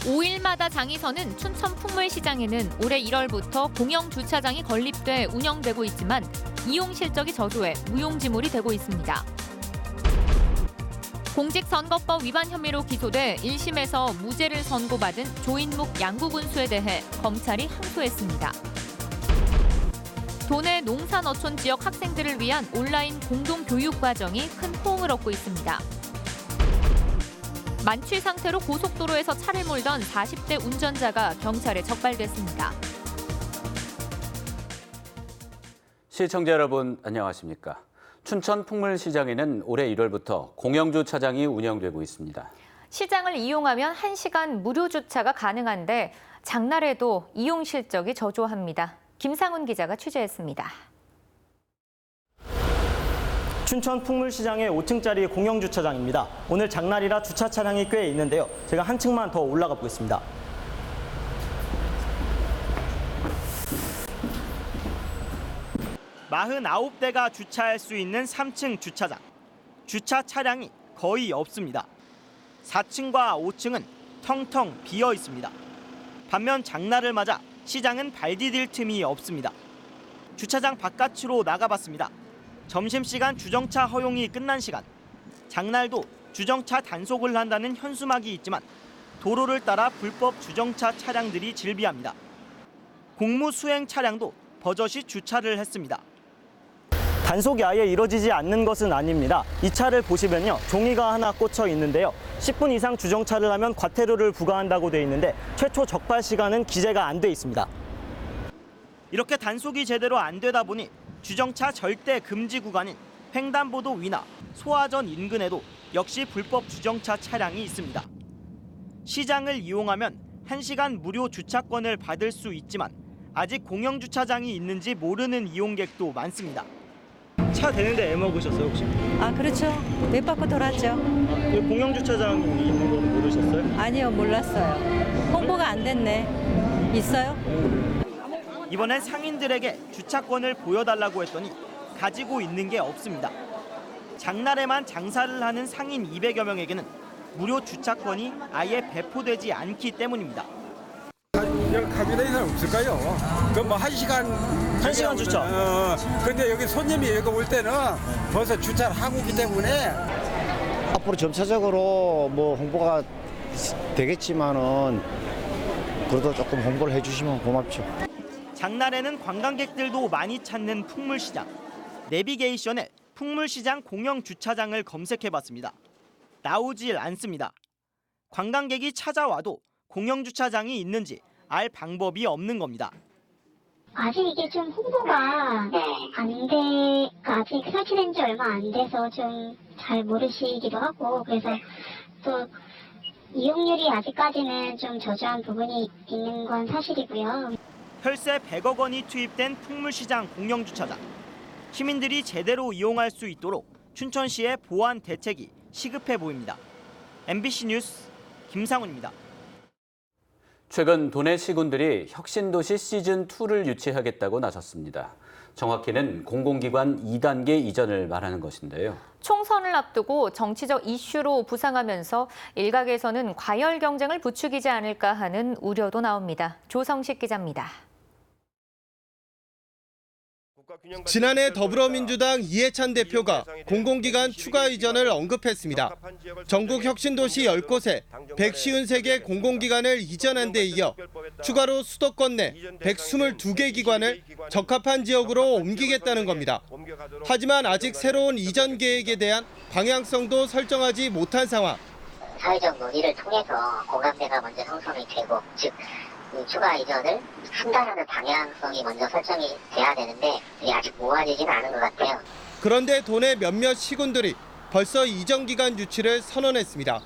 5일마다 장이 서는 춘천 풍물시장에는 올해 1월부터 공영 주차장이 건립돼 운영되고 있지만 이용 실적이 저조해 무용지물이 되고 있습니다. 공직선거법 위반 혐의로 기소돼 1심에서 무죄를 선고받은 조인묵 양구군수에 대해 검찰이 항소했습니다. 도내 농산어촌 지역 학생들을 위한 온라인 공동교육과정이 큰 호응을 얻고 있습니다. 만취 상태로 고속도로에서 차를 몰던 40대 운전자가 경찰에 적발됐습니다. 시청자 여러분 안녕하십니까? 춘천 풍물시장에는 올해 1월부터 공영주차장이 운영되고 있습니다. 시장을 이용하면 1시간 무료 주차가 가능한데 장날에도 이용 실적이 저조합니다. 김상훈 기자가 취재했습니다. 춘천 풍물시장의 5층짜리 공영주차장입니다. 오늘 장날이라 주차 차량이 꽤 있는데요. 제가 한 층만 더 올라가 보겠습니다. (49대가) 주차할 수 있는 3층 주차장. 주차 차량이 거의 없습니다. 4층과 5층은 텅텅 비어 있습니다. 반면 장날을 맞아 시장은 발 디딜 틈이 없습니다. 주차장 바깥으로 나가봤습니다. 점심시간 주정차 허용이 끝난 시간. 장날도 주정차 단속을 한다는 현수막이 있지만 도로를 따라 불법 주정차 차량들이 질비합니다. 공무 수행 차량도 버젓이 주차를 했습니다. 단속이 아예 이뤄지지 않는 것은 아닙니다. 이 차를 보시면요, 종이가 하나 꽂혀 있는데요. 10분 이상 주정차를 하면 과태료를 부과한다고 돼 있는데 최초 적발 시간은 기재가 안 돼 있습니다. 이렇게 단속이 제대로 안 되다 보니 주정차 절대 금지 구간인 횡단보도 위나 소화전 인근에도 역시 불법 주정차 차량이 있습니다. 시장을 이용하면 1시간 무료 주차권을 받을 수 있지만 아직 공영주차장이 있는지 모르는 이용객도 많습니다. 차 되는데 애 먹으셨어요 혹시? 아, 그렇죠. 몇 바퀴 돌았죠. 공영주차장이 있는 건 모르셨어요? 아니요, 몰랐어요. 홍보가 안 됐네. 있어요? 이번엔 상인들에게 주차권을 보여달라고 했더니 가지고 있는 게 없습니다. 장날에만 장사를 하는 상인 200여 명에게는 무료 주차권이 아예 배포되지 않기 때문입니다. 그냥 가져다 사람 없을까요? 그럼 뭐 1시간 주차. 근데 여기 손님이 여기 올 때는 벌써 주차를 하고 있기 때문에 앞으로 점차적으로 뭐 홍보가 되겠지만은 그래도 조금 홍보를 해주시면 고맙죠. 장날에는 관광객들도 많이 찾는 풍물시장. 내비게이션에 풍물시장 공영주차장을 검색해봤습니다. 나오질 않습니다. 관광객이 찾아와도 공영주차장이 있는지 알 방법이 없는 겁니다. 아직 이게 좀 홍보가 아직 설치된 지 얼마 안 돼서 좀 잘 모르시기도 하고, 그래서 또 이용률이 아직까지는 좀 저조한 부분이 있는 건 사실이고요. 혈세 100억 원이 투입된 풍물시장 공영주차장. 시민들이 제대로 이용할 수 있도록 춘천시의 보완 대책이 시급해 보입니다. MBC 뉴스 김상훈입니다. 최근 도내 시군들이 혁신도시 시즌2를 유치하겠다고 나섰습니다. 정확히는 공공기관 2단계 이전을 말하는 것인데요. 총선을 앞두고 정치적 이슈로 부상하면서 일각에서는 과열 경쟁을 부추기지 않을까 하는 우려도 나옵니다. 조성식 기자입니다. 지난해 더불어민주당 이해찬 대표가 공공기관 추가 이전을 언급했습니다. 전국 혁신도시 10곳에 153개 공공기관을 이전한 데 이어 추가로 수도권 내 122개 기관을 적합한 지역으로 옮기겠다는 겁니다. 하지만 아직 새로운 이전 계획에 대한 방향성도 설정하지 못한 상황. 사회적 논의를 통해서 공감대가 먼저 형성이 되고, 즉 추가 이전을 한다라는 방향성이 먼저 설정이 돼야 되는데 이게 아직 모아지지는 않은 것 같아요. 그런데 도내 몇몇 시군들이 벌써 이전 기간 유치를 선언했습니다.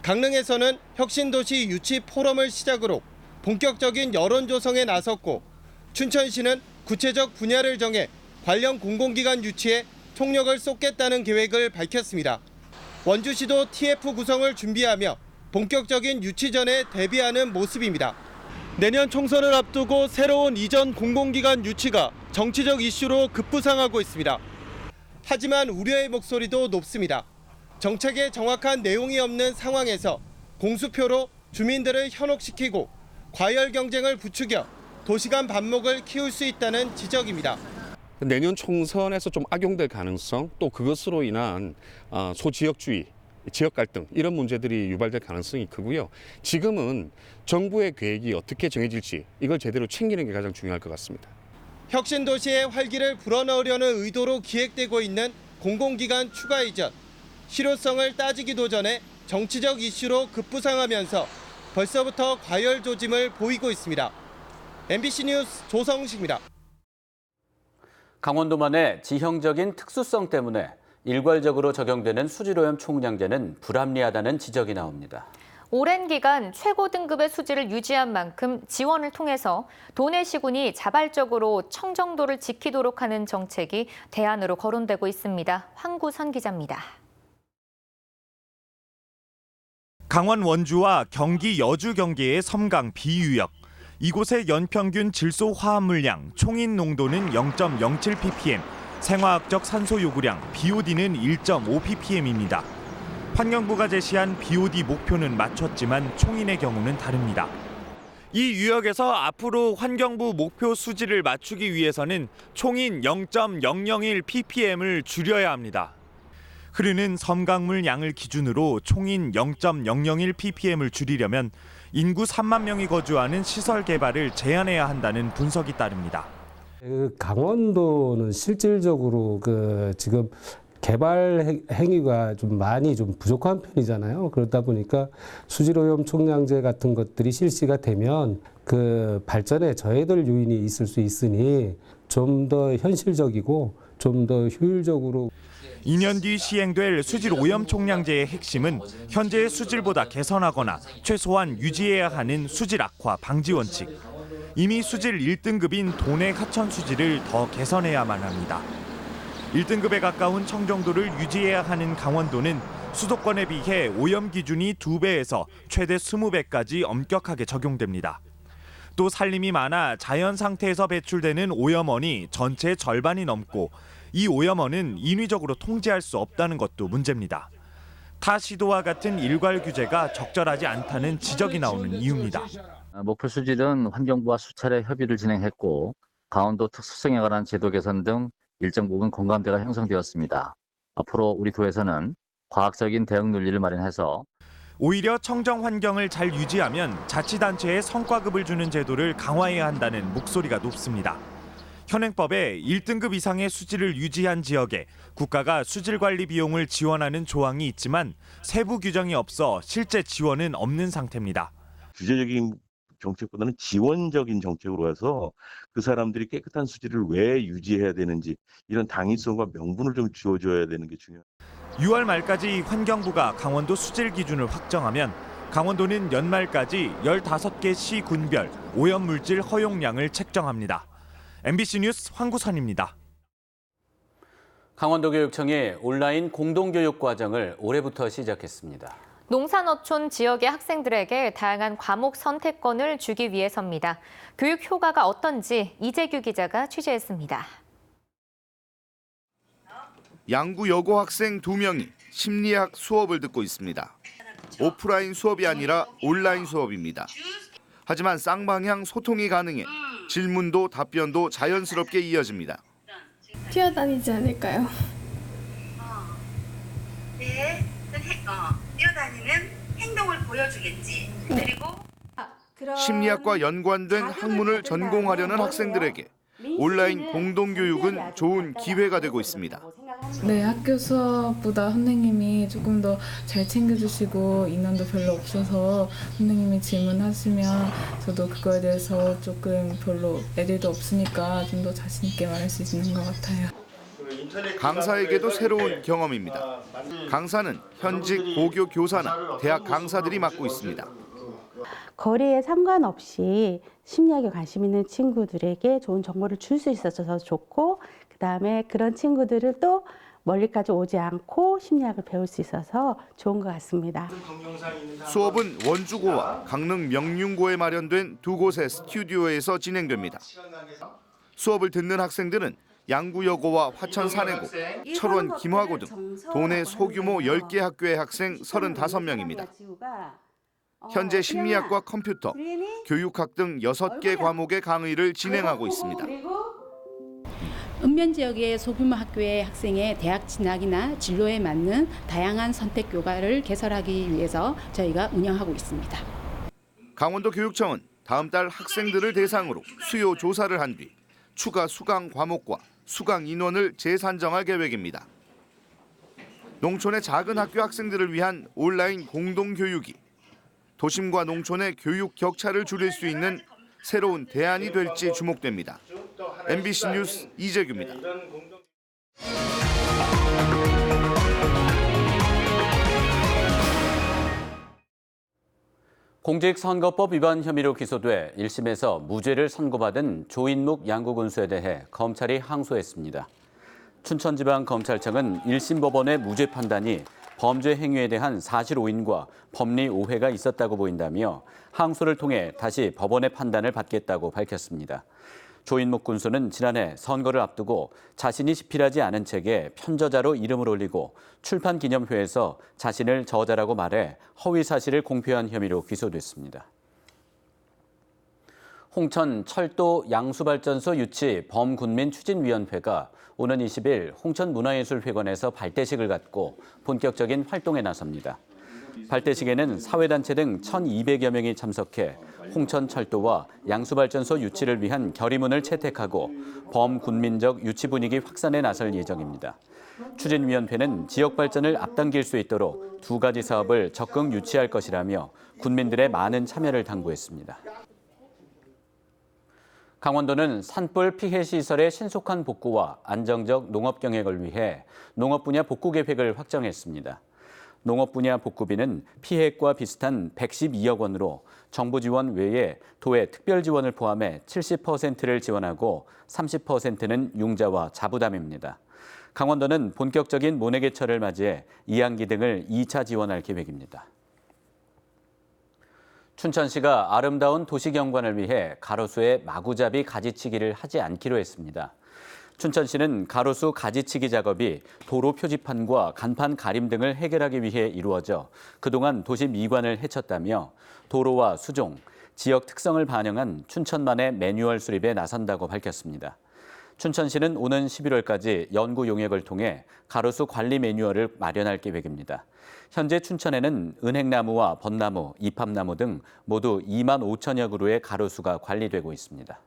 강릉에서는 혁신도시 유치 포럼을 시작으로 본격적인 여론 조성에 나섰고, 춘천시는 구체적 분야를 정해 관련 공공기관 유치에 총력을 쏟겠다는 계획을 밝혔습니다. 원주시도 TF 구성을 준비하며 본격적인 유치 전에 대비하는 모습입니다. 내년 총선을 앞두고 새로운 이전 공공기관 유치가 정치적 이슈로 급부상하고 있습니다. 하지만 우려의 목소리도 높습니다. 정책에 정확한 내용이 없는 상황에서 공수표로 주민들을 현혹시키고 과열 경쟁을 부추겨 도시 간 반목을 키울 수 있다는 지적입니다. 내년 총선에서 좀 악용될 가능성, 또 그것으로 인한 소지역주의, 지역 갈등 이런 문제들이 유발될 가능성이 크고요. 지금은 정부의 계획이 어떻게 정해질지 이걸 제대로 챙기는 게 가장 중요할 것 같습니다. 혁신도시의 활기를 불어넣으려는 의도로 기획되고 있는 공공기관 추가 이전. 실효성을 따지기도 전에 정치적 이슈로 급부상하면서 벌써부터 과열 조짐을 보이고 있습니다. MBC 뉴스 조성식입니다. 강원도만의 지형적인 특수성 때문에 일괄적으로 적용되는 수질오염 총량제는 불합리하다는 지적이 나옵니다. 오랜 기간 최고 등급의 수질을 유지한 만큼 지원을 통해서 도내 시군이 자발적으로 청정도를 지키도록 하는 정책이 대안으로 거론되고 있습니다. 황구선 기자입니다. 강원 원주와 경기 여주 경계의 섬강 비유역. 이곳의 연평균 질소 화합물량 총인 농도는 0.07ppm, 생화학적 산소 요구량 BOD는 1.5ppm입니다. 환경부가 제시한 BOD 목표는 맞췄지만 총인의 경우는 다릅니다. 이 유역에서 앞으로 환경부 목표 수질을 맞추기 위해서는 총인 0.001ppm을 줄여야 합니다. 흐르는 섬강물 양을 기준으로 총인 0.001ppm을 줄이려면 인구 3만 명이 거주하는 시설 개발을 제한해야 한다는 분석이 따릅니다. 강원도는 실질적으로 지금 개발 행위가 좀 많이 부족한 편이잖아요. 그러다 보니까 수질오염 총량제 같은 것들이 실시가 되면 그 발전에 저해될 요인이 있을 수 있으니 좀 더 현실적이고 좀 더 효율적으로 2년 뒤 시행될 수질 오염 총량제의 핵심은 현재의 수질보다 개선하거나 최소한 유지해야 하는 수질 악화 방지 원칙. 이미 수질 1등급인 도내 하천 수질을 더 개선해야만 합니다. 1등급에 가까운 청정도를 유지해야 하는 강원도는 수도권에 비해 오염 기준이 2배에서 최대 20배까지 엄격하게 적용됩니다. 또 산림이 많아 자연 상태에서 배출되는 오염원이 전체의 절반이 넘고 이 오염원은 인위적으로 통제할 수 없다는 것도 문제입니다. 타 시도와 같은 일괄 규제가 적절하지 않다는 지적이 나오는 이유입니다. 목표 수질은 환경부와 수차례 협의를 진행했고 강원도 특수성에 관한 제도 개선 등 일정 부분 공감대가 형성되었습니다. 앞으로 우리 도에서는 과학적인 대응 논리를 마련해서 오히려 청정 환경을 잘 유지하면 자치단체에 성과급을 주는 제도를 강화해야 한다는 목소리가 높습니다. 현행법에 1등급 이상의 수질을 유지한 지역에 국가가 수질 관리 비용을 지원하는 조항이 있지만 세부 규정이 없어 실제 지원은 없는 상태입니다. 규제적인 정책보다는 지원적인 정책으로 해서 그 사람들이 깨끗한 수질을 왜 유지해야 되는지 이런 당위성과 명분을 좀 주어줘야 되는 게 중요합니다. 6월 말까지 환경부가 강원도 수질 기준을 확정하면 강원도는 연말까지 15개 시 군별 오염물질 허용량을 책정합니다. MBC 뉴스 황구선입니다. 강원도교육청이 온라인 공동교육 과정을 올해부터 시작했습니다. 농산어촌 지역의 학생들에게 다양한 과목 선택권을 주기 위해서입니다. 교육 효과가 어떤지 이재규 기자가 취재했습니다. 양구 여고 학생 2명이 심리학 수업을 듣고 있습니다. 오프라인 수업이 아니라 온라인 수업입니다. 하지만 쌍방향 소통이 가능해 질문도 답변도 자연스럽게 이어집니다. 뛰어다니지 않을까요? 네, 뛰어다니는 행동을 보여주겠지. 그리고 심리학과 연관된 학문을 전공하려는 학생들에게 온라인 공동교육은 좋은 기회가 되고 있습니다. 네, 학교 수업보다 선생님이 조금 더 잘 챙겨주시고 인원도 별로 없어서 선생님이 질문하시면 저도 그거에 대해서 조금 별로 애들도 없으니까 좀 더 자신 있게 말할 수 있는 것 같아요. 강사에게도 새로운 경험입니다. 강사는 현직 고교 교사나 대학 강사들이 맡고 있습니다. 거리에 상관없이 심리학에 관심 있는 친구들에게 좋은 정보를 줄 수 있어서 좋고 그다음에 그런 친구들을 또 멀리까지 오지 않고 심리학을 배울 수 있어서 좋은 것 같습니다. 수업은 원주고와 강릉 명륜고에 마련된 두 곳의 스튜디오에서 진행됩니다. 수업을 듣는 학생들은 양구여고와 화천사내고, 철원 김화고 등 도내 소규모 10개 학교의 학생 35명입니다. 현재 심리학과 컴퓨터, 교육학 등 6개 과목의 강의를 진행하고 있습니다. 읍면 지역의 소규모 학교의 학생의 대학 진학이나 진로에 맞는 다양한 선택 교과를 개설하기 위해서 저희가 운영하고 있습니다. 강원도 교육청은 다음 달 학생들을 대상으로 수요 조사를 한 뒤 추가 수강 과목과 수강 인원을 재산정할 계획입니다. 농촌의 작은 학교 학생들을 위한 온라인 공동교육이 도심과 농촌의 교육 격차를 줄일 수 있는 새로운 대안이 될지 주목됩니다. MBC 뉴스 이재규입니다. 공직선거법 위반 혐의로 기소돼 1심에서 무죄를 선고받은 조인묵 양구군수에 대해 검찰이 항소했습니다. 춘천지방검찰청은 1심 법원의 무죄 판단이 범죄 행위에 대한 사실 오인과 법리 오해가 있었다고 보인다며 항소를 통해 다시 법원의 판단을 받겠다고 밝혔습니다. 조인묵 군수는 지난해 선거를 앞두고 자신이 집필하지 않은 책에 편저자로 이름을 올리고 출판기념회에서 자신을 저자라고 말해 허위 사실을 공표한 혐의로 기소됐습니다. 홍천 철도 양수발전소 유치 범군민추진위원회가 오는 20일 홍천문화예술회관에서 발대식을 갖고 본격적인 활동에 나섭니다. 발대식에는 사회단체 등 1,200여 명이 참석해 홍천철도와 양수발전소 유치를 위한 결의문을 채택하고 범군민적 유치 분위기 확산에 나설 예정입니다. 추진위원회는 지역 발전을 앞당길 수 있도록 2가지 사업을 적극 유치할 것이라며 군민들의 많은 참여를 당부했습니다. 강원도는 산불 피해 시설의 신속한 복구와 안정적 농업 경영을 위해 농업 분야 복구 계획을 확정했습니다. 농업 분야 복구비는 피해액과 비슷한 112억 원으로 정부 지원 외에 도의 특별 지원을 포함해 70%를 지원하고 30%는 융자와 자부담입니다. 강원도는 본격적인 모내개철을 맞이해 이항기 등을 2차 지원할 계획입니다. 춘천시가 아름다운 도시경관을 위해 가로수에 마구잡이 가지치기를 하지 않기로 했습니다. 춘천시는 가로수 가지치기 작업이 도로 표지판과 간판 가림 등을 해결하기 위해 이루어져 그동안 도시 미관을 해쳤다며 도로와 수종, 지역 특성을 반영한 춘천만의 매뉴얼 수립에 나선다고 밝혔습니다. 춘천시는 오는 11월까지 연구 용역을 통해 가로수 관리 매뉴얼을 마련할 계획입니다. 현재 춘천에는 은행나무와 벚나무, 이팝나무 등 모두 2만 5천여 그루의 가로수가 관리되고 있습니다.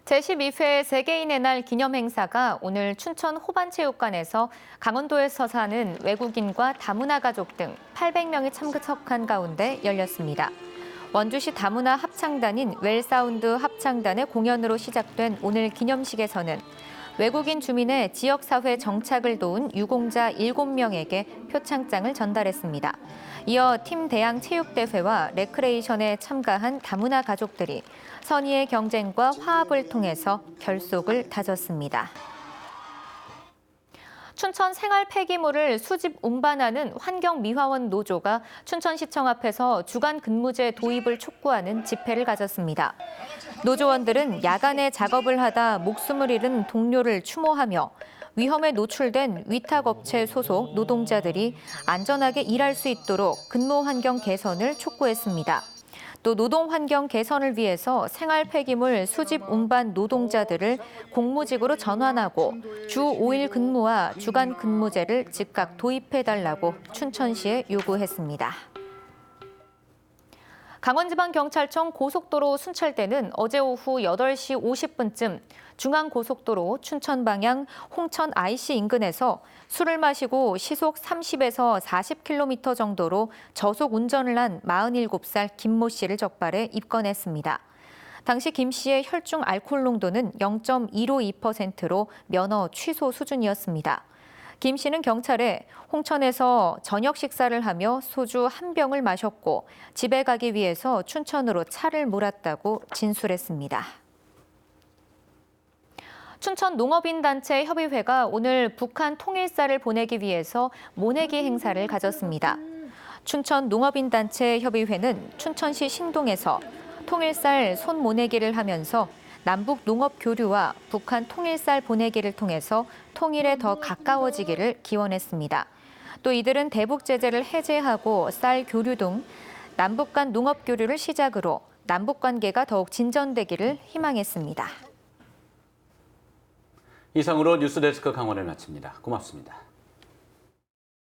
제12회 세계인의 날 기념 행사가 오늘 춘천 호반체육관에서 강원도에서 사는 외국인과 다문화 가족 등 800명이 참석한 가운데 열렸습니다. 원주시 다문화 합창단인 웰사운드 합창단의 공연으로 시작된 오늘 기념식에서는 외국인 주민의 지역사회 정착을 도운 유공자 7명에게 표창장을 전달했습니다. 이어 팀 대항 체육대회와 레크레이션에 참가한 다문화 가족들이 선의의 경쟁과 화합을 통해서 결속을 다졌습니다. 춘천 생활 폐기물을 수집 운반하는 환경미화원 노조가 춘천시청 앞에서 주간 근무제 도입을 촉구하는 집회를 가졌습니다. 노조원들은 야간에 작업을 하다 목숨을 잃은 동료를 추모하며 위험에 노출된 위탁업체 소속 노동자들이 안전하게 일할 수 있도록 근무 환경 개선을 촉구했습니다. 또 노동 환경 개선을 위해서 생활 폐기물 수집 운반 노동자들을 공무직으로 전환하고 주 5일 근무와 주간 근무제를 즉각 도입해달라고 춘천시에 요구했습니다. 강원지방경찰청 고속도로 순찰대는 어제 오후 8시 50분쯤 중앙고속도로 춘천 방향 홍천 IC 인근에서 술을 마시고 시속 30에서 40km 정도로 저속 운전을 한 47살 김모 씨를 적발해 입건했습니다. 당시 김 씨의 혈중 알코올 농도는 0.152%로 면허 취소 수준이었습니다. 김 씨는 경찰에 홍천에서 저녁 식사를 하며 소주 한 병을 마셨고 집에 가기 위해서 춘천으로 차를 몰았다고 진술했습니다. 춘천 농업인단체 협의회가 오늘 북한 통일사를 보내기 위해서 모내기 행사를 가졌습니다. 춘천 농업인단체 협의회는 춘천시 신동에서 통일살 손모내기를 하면서 남북 농업 교류와 북한 통일살 보내기를 통해서 통일에 더 가까워지기를 기원했습니다. 또 이들은 대북 제재를 해제하고 쌀 교류 등 남북 간 농업 교류를 시작으로 남북 관계가 더욱 진전되기를 희망했습니다. 이상으로 뉴스데스크 강원을 마칩니다. 고맙습니다.